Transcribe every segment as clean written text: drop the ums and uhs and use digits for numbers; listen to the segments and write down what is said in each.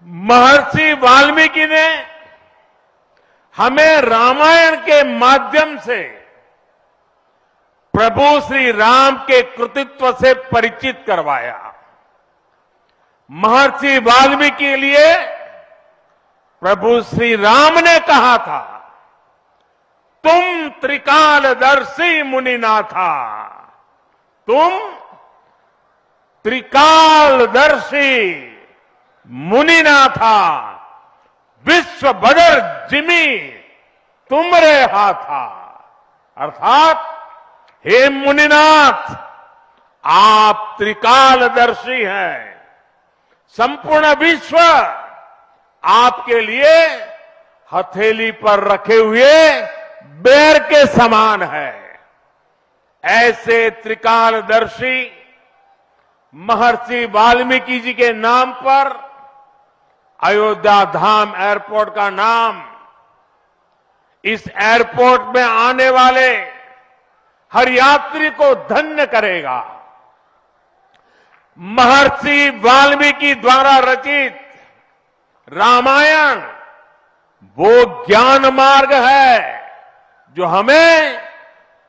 महर्षि वाल्मीकि ने हमें रामायण के माध्यम से प्रभु श्री राम के कृतित्व से परिचित करवाया। महर्षि वाल्मीकि के लिए प्रभु श्री राम ने कहा था, तुम त्रिकालदर्शी मुनिनाथा, तुम त्रिकालदर्शी मुनिनाथा, विश्व बदर जिमी तुमरे हाथा। अर्थात हे मुनिनाथ, आप त्रिकालदर्शी हैं। संपूर्ण विश्व आपके लिए हथेली पर रखे हुए बेर के समान है। ऐसे त्रिकालदर्शी महर्षि वाल्मीकि जी के नाम पर अयोध्या धाम एयरपोर्ट का नाम इस एयरपोर्ट में आने वाले हर यात्री को धन्य करेगा। महर्षि वाल्मीकि द्वारा रचित रामायण वो ज्ञान मार्ग है जो हमें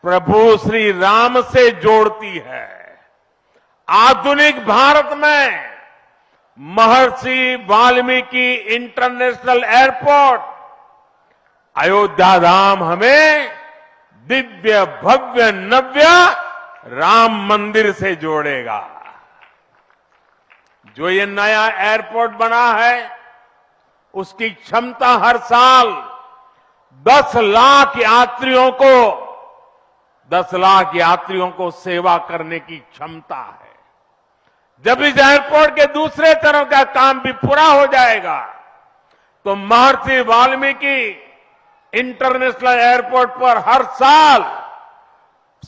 प्रभु श्री राम से जोड़ती है। आधुनिक भारत में महर्षि वाल्मीकि इंटरनेशनल एयरपोर्ट अयोध्या धाम हमें दिव्य भव्य नव्य राम मंदिर से जोड़ेगा। जो ये नया एयरपोर्ट बना है उसकी क्षमता हर साल 10 लाख यात्रियों को सेवा करने की क्षमता है। जब इस एयरपोर्ट के दूसरे चरण का काम भी पूरा हो जाएगा तो महर्षि वाल्मीकि इंटरनेशनल एयरपोर्ट पर हर साल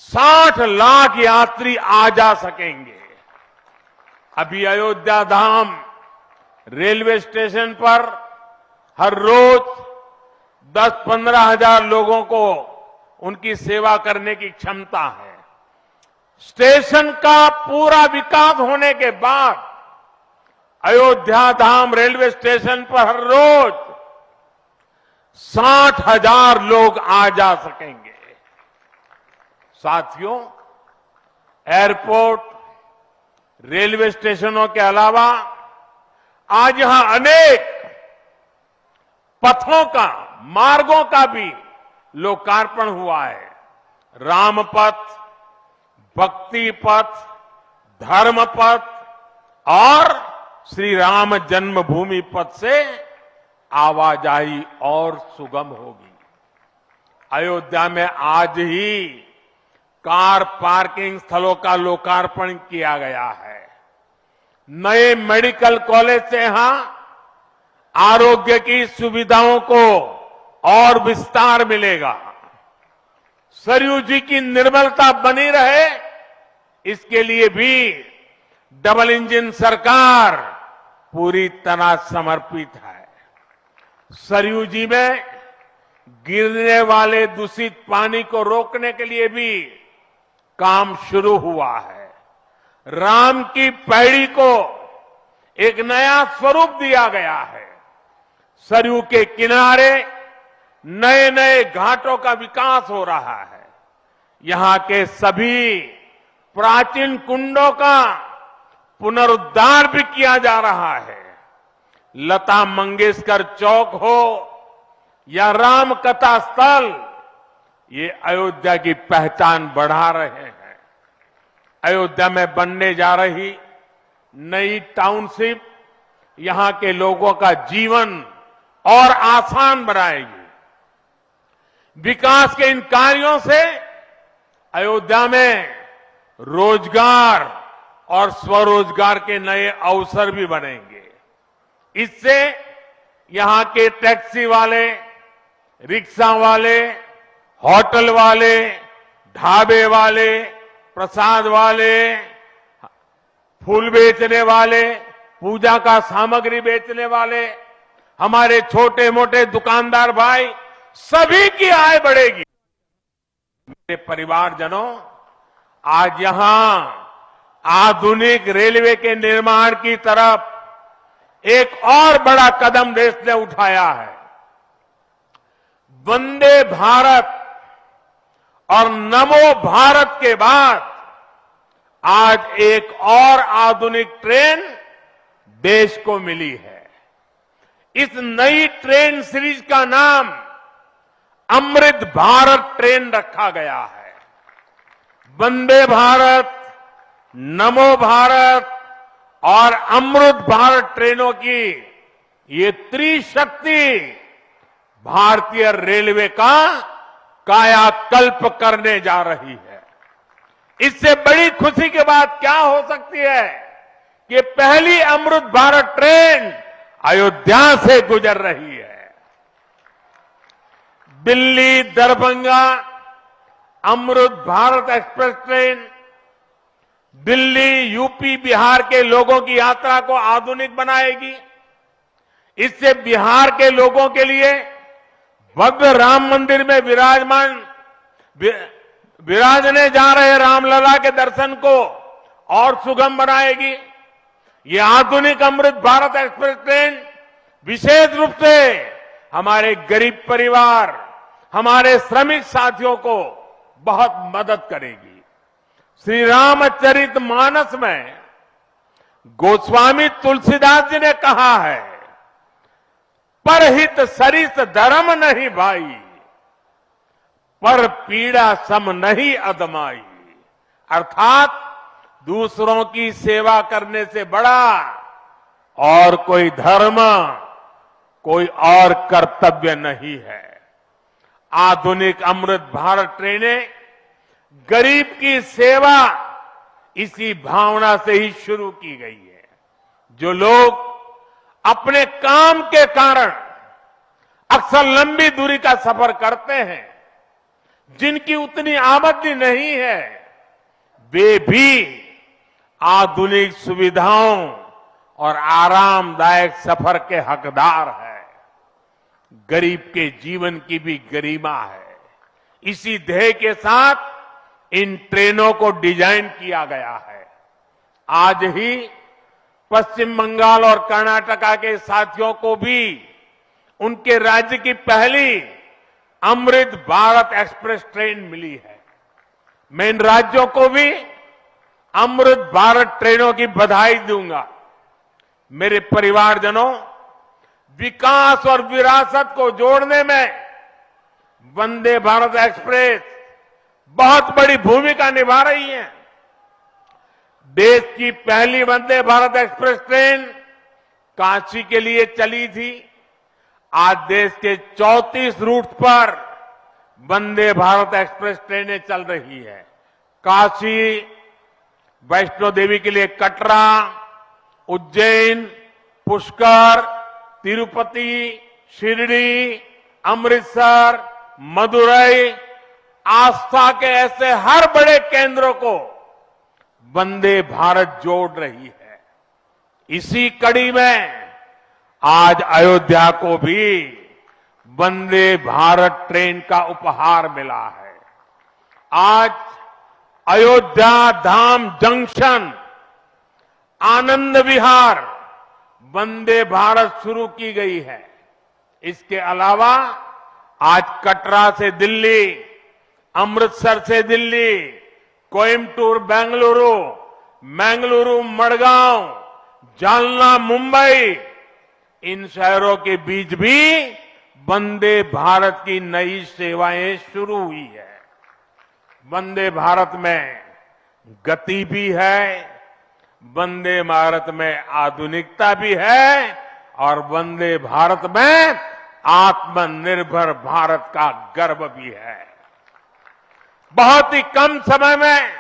60 लाख यात्री आ जा सकेंगे। अभी अयोध्या धाम रेलवे स्टेशन पर हर रोज 10-15 हजार लोगों को उनकी सेवा करने की क्षमता है। स्टेशन का पूरा विकास होने के बाद अयोध्या धाम रेलवे स्टेशन पर हर रोज 60,000 लोग आ जा सकेंगे। साथियों, एयरपोर्ट, रेलवे स्टेशनों के अलावा आज यहां अनेक पथों का, मार्गों का भी लोकार्पण हुआ है। राम पथ, भक्ति पथ, धर्म पथ और श्री राम जन्मभूमि पथ से आवाजाही और सुगम होगी। अयोध्या में आज ही कार पार्किंग स्थलों का लोकार्पण किया गया है। नए मेडिकल कॉलेज से यहां आरोग्य की सुविधाओं को और विस्तार मिलेगा। सरयू जी की निर्मलता बनी रहे, इसके लिए भी डबल इंजन सरकार पूरी तरह समर्पित है। सरयू जी में गिरने वाले दूषित पानी को रोकने के लिए भी काम शुरू हुआ है। राम की पैड़ी को एक नया स्वरूप दिया गया है। सरयू के किनारे नए नए घाटों का विकास हो रहा है। यहां के सभी प्राचीन कुंडों का पुनरुद्धार भी किया जा रहा है। लता मंगेशकर चौक हो या राम कथा स्थल, ये अयोध्या की पहचान बढ़ा रहे हैं। अयोध्या में बनने जा रही नई टाउनशिप यहां के लोगों का जीवन और आसान बनाएगी। विकास के इन कार्यों से अयोध्या में रोजगार और स्वरोजगार के नए अवसर भी बनेंगे। इससे यहां के टैक्सी वाले, रिक्शा वाले, होटल वाले, ढाबे वाले, प्रसाद वाले, फूल बेचने वाले, पूजा का सामग्री बेचने वाले, हमारे छोटे मोटे दुकानदार भाई, सभी की आय बढ़ेगी। मेरे परिवारजनों, आज यहां आधुनिक रेलवे के निर्माण की तरफ एक और बड़ा कदम देश ने उठाया है। वंदे भारत और नमो भारत के बाद आज एक और आधुनिक ट्रेन देश को मिली है। इस नई ट्रेन सीरीज का नाम अमृत भारत ट्रेन रखा गया है। वंदे भारत, नमो भारत और अमृत भारत ट्रेनों की ये त्रिशक्ति भारतीय रेलवे का कायाकल्प करने जा रही है। इससे बड़ी खुशी की बात क्या हो सकती है कि पहली अमृत भारत ट्रेन अयोध्या से गुजर रही है। Delhi Darbhanga Amrit Bharat express train Delhi, UP, Bihar के लोगों की यात्रा को आधुनिक बनाएगी। इससे बिहार के लोगों के लिए भव्य राम मंदिर में विराजने जा रहे रामलला के दर्शन को और सुगम बनाएगी। ये आधुनिक अमृत भारत एक्सप्रेस ट्रेन विशेष रूप से हमारे गरीब परिवार, हमारे श्रमिक साथियों को बहुत मदद करेगी। श्री रामचरित मानस में गोस्वामी तुलसीदास जी ने कहा है, परहित सरिस धर्म नहीं भाई, पर पीड़ा सम नहीं अदमाई। अर्थात दूसरों की सेवा करने से बड़ा और कोई धर्म, कोई और कर्तव्य नहीं है। आधुनिक अमृत भारत ट्रेनें गरीब की सेवा इसी भावना से ही शुरू की गई है। जो लोग अपने काम के कारण अक्सर लंबी दूरी का सफर करते हैं, जिनकी उतनी आमदनी नहीं है, वे भी आधुनिक सुविधाओं और आरामदायक सफर के हकदार हैं। गरीब के जीवन की भी गरिमा है। इसी ध्येय के साथ इन ट्रेनों को डिजाइन किया गया है। आज ही पश्चिम बंगाल और कर्नाटका के साथियों को भी उनके राज्य की पहली अमृत भारत एक्सप्रेस ट्रेन मिली है। मैं इन राज्यों को भी अमृत भारत ट्रेनों की बधाई दूंगा। मेरे परिवारजनों, विकास और विरासत को जोड़ने में वंदे भारत एक्सप्रेस बहुत बड़ी भूमिका निभा रही है। देश की पहली वंदे भारत एक्सप्रेस ट्रेन काशी के लिए चली थी। आज देश के 34 रूट पर वंदे भारत एक्सप्रेस ट्रेनें चल रही है। काशी, वैष्णो देवी के लिए कटरा, उज्जैन, पुष्कर, तिरुपति, शिरडी, अमृतसर, मदुरई, आस्था के ऐसे हर बड़े केंद्रों को वंदे भारत जोड़ रही है। इसी कड़ी में आज अयोध्या को भी वंदे भारत ट्रेन का उपहार मिला है। आज अयोध्या धाम जंक्शन, आनंद विहार वंदे भारत शुरू की गई है। इसके अलावा आज कटरा से दिल्ली, अमृतसर से दिल्ली, कोयम्बटूर बेंगलुरु, मंगलुरु मडगांव, जालना मुंबई, इन शहरों के बीच भी वंदे भारत की नई सेवाएं शुरू हुई है। वंदे भारत में गति भी है, वंदे भारत में आधुनिकता भी है और वंदे भारत में आत्मनिर्भर भारत का गर्व भी है। बहुत ही कम समय में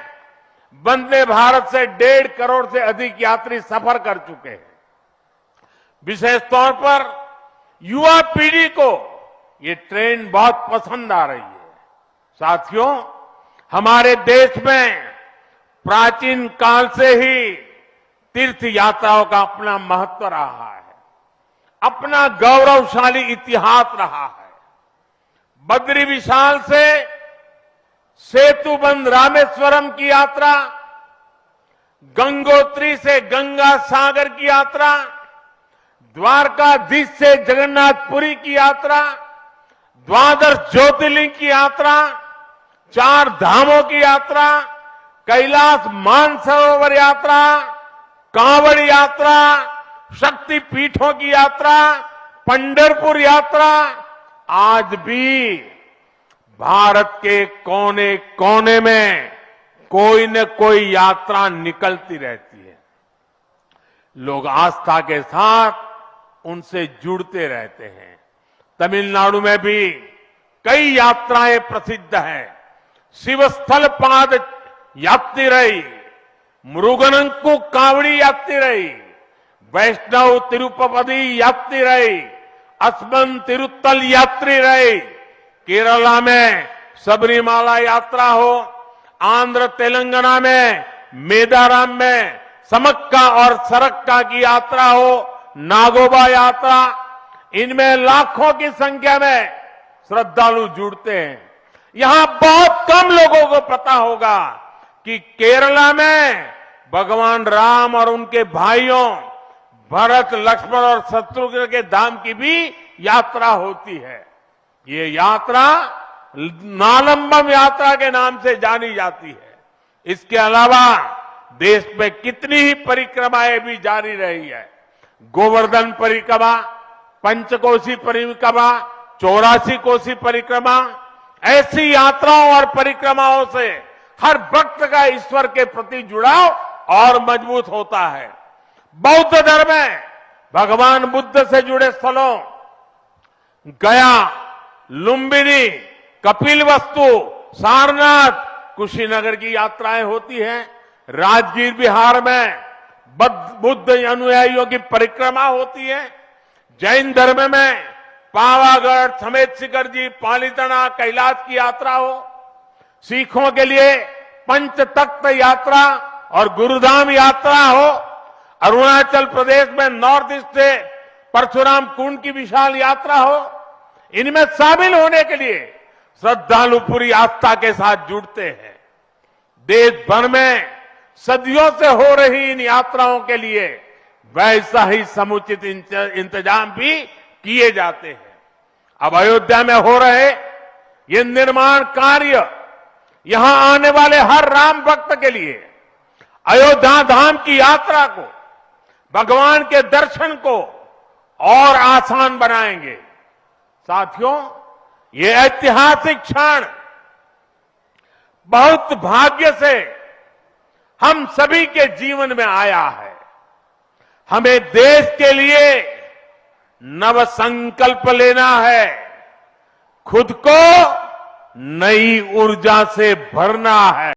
वंदे भारत से 1.5 करोड़ से अधिक यात्री सफर कर चुके हैं। विशेष तौर पर युवा पीढ़ी को ये ट्रेन बहुत पसंद आ रही है। साथियों, हमारे देश में प्राचीन काल से ही तीर्थ यात्राओं का अपना महत्व रहा है, अपना गौरवशाली इतिहास रहा है। बद्री विशाल से सेतुबंध रामेश्वरम की यात्रा, गंगोत्री से गंगा सागर की यात्रा, द्वारकाधीश से जगन्नाथपुरी की यात्रा, द्वादश ज्योतिर्लिंग की यात्रा, 4 धामों की यात्रा, कैलाश मानसरोवर यात्रा, कांवड़ यात्रा, शक्ति पीठों की यात्रा, पंढरपुर यात्रा, आज भी भारत के कोने कोने में कोई न कोई यात्रा निकलती रहती है। लोग आस्था के साथ उनसे जुड़ते रहते हैं। तमिलनाडु में भी कई यात्राएं प्रसिद्ध हैं। शिवस्थल पाद यात्रिरई, मुरुगनंकु कावड़ी यात्रिरई, वैष्णव तिरुपति यात्रिरई, अस्मन तिरुत्तल यात्रिरई, केरला में सबरीमाला यात्रा हो, आंध्र तेलंगाना में मेदाराम में समक्का और सरक्का की यात्रा हो, नागोबा यात्रा, इनमें लाखों की संख्या में श्रद्धालु जुड़ते हैं। यहां बहुत कम लोगों को पता होगा कि केरला में भगवान राम और उनके भाइयों भरत, लक्ष्मण और शत्रुघ्न के धाम की भी यात्रा होती है। ये यात्रा नालंबम यात्रा के नाम से जानी जाती है। इसके अलावा देश में कितनी ही परिक्रमाएं भी जारी रही है। गोवर्धन परिक्रमा, पंचकोशी परिक्रमा, 84 कोसी परिक्रमा, ऐसी यात्राओं और परिक्रमाओं से हर भक्त का ईश्वर के प्रति जुड़ाव और मजबूत होता है। बौद्ध धर्म में भगवान बुद्ध से जुड़े स्थलों गया, लुम्बिनी, कपिलवस्तु, सारनाथ, कुशीनगर की यात्राएं होती हैं। राजगीर बिहार में बुद्ध अनुयायियों की परिक्रमा होती है। जैन धर्म में पावागढ़, समेत शिखर जी, पालीताना, कैलाश की यात्रा हो। सिखों के लिए पंच तख्त यात्रा और गुरुधाम यात्रा हो। अरुणाचल प्रदेश में नॉर्थ ईस्ट से परशुराम कुंड की विशाल यात्रा हो। इनमें शामिल होने के लिए श्रद्धालु पूरी आस्था के साथ जुड़ते हैं। देश भर में सदियों से हो रही इन यात्राओं के लिए वैसा ही समुचित इंतजाम भी किए जाते हैं। अब अयोध्या में हो रहे ये निर्माण कार्य यहां आने वाले हर राम भक्त के लिए अयोध्या धाम की यात्रा को, भगवान के दर्शन को और आसान बनाएंगे। साथियों, ये ऐतिहासिक क्षण बहुत भाग्य से हम सभी के जीवन में आया है। हमें देश के लिए नव संकल्प लेना है, खुद को नई ऊर्जा से भरना है।